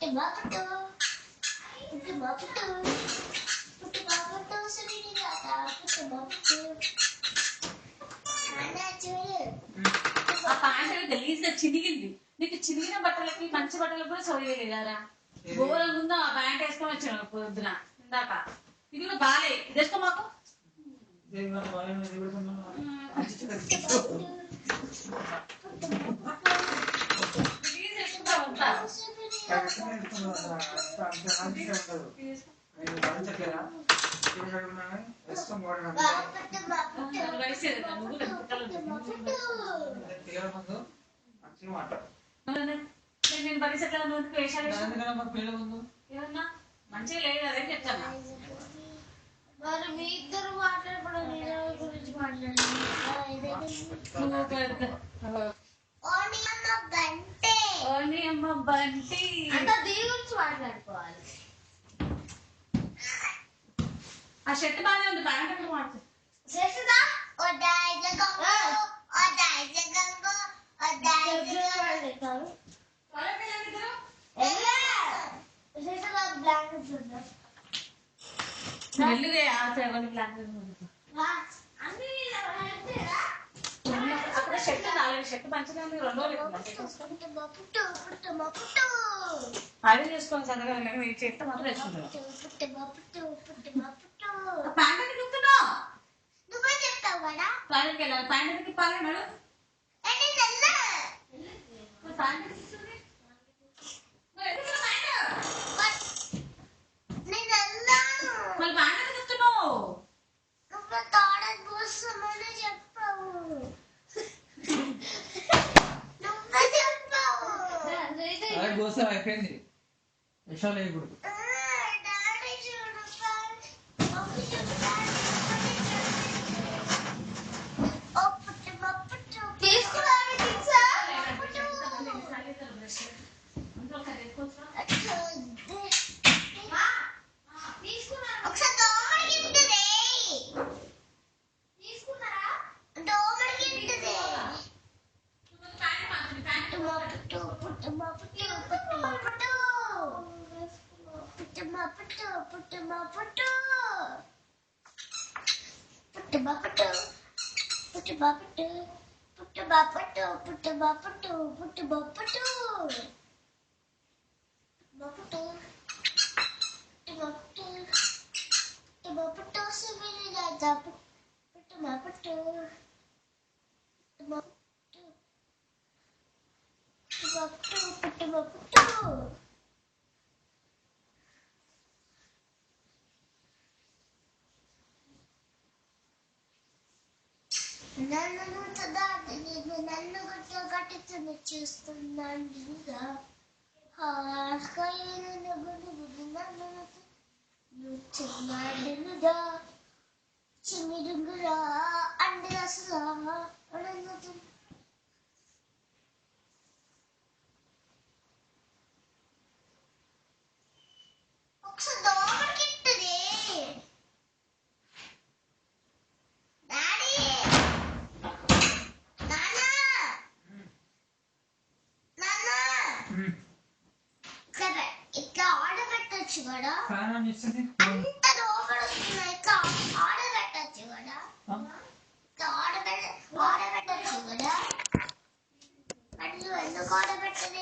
ఆ ప్యాంట్ గలీజ్ గా చినిగింది. నీకు చినిగిన బట్టలకి మంచి బట్టలకు కూడా సౌకర్యం ఘోరం ఉందో ఆ ప్యాంట్ వేసుకొని వచ్చాను పొద్దున ఇందాక. ఇది కూడా బాలే, ఇది వేసుకో మాకు. నేను భవిష్యత్తులో వేషాలు ఏమన్నా మంచిగా లేదు అదే చెప్తాను. మరి మీ ఇద్దరు మాట్లాడడం గురించి మాట్లాడండి. అంతా దీని గురించి మాట్లాడుకోవాలి. ఆ షర్ట్ బాగానే ఉంది, ప్యాంట్ ఎక్కడ మాట్లాడు. అక్కడ షర్ట్ నాలుగు షర్ట్ మంచిగా ఉంది. 2 రోజులు అవి చేసుకోండి చదవగలను. మీరు చేస్తే మాత్రం వేసుకుంటారు. ప్యాంట్ ఎక్కడ చూస్తున్నావు? ప్యాంట్కి వెళ్ళాలి. ప్యాంట్ ఎక్కడ తిప్పాలన్నాడు? మళ్ళీ ప్యాంట్ ఎక్కడ చూస్తున్నావు? అయిపోయింది విషయాలు వేయకూడదు. నన్ను కట్టించని చూస్తున్నాను చిమిడుగురా అంటే అసలు ఒకసారి దోమకి ఇట్టది డాడీ నాన్న ఇట్లా ఆర్డర్ పెట్టచ్చు కదా. అంత దోమలు వస్తున్నాయి. ఇట్లా ఆర్డర్ పెట్టచ్చు కదా. ఇట్లా ఆర్డర్ పెట్టచ్చు కదా. ఎందుకు ఆర్డర్ పెట్టలేదు?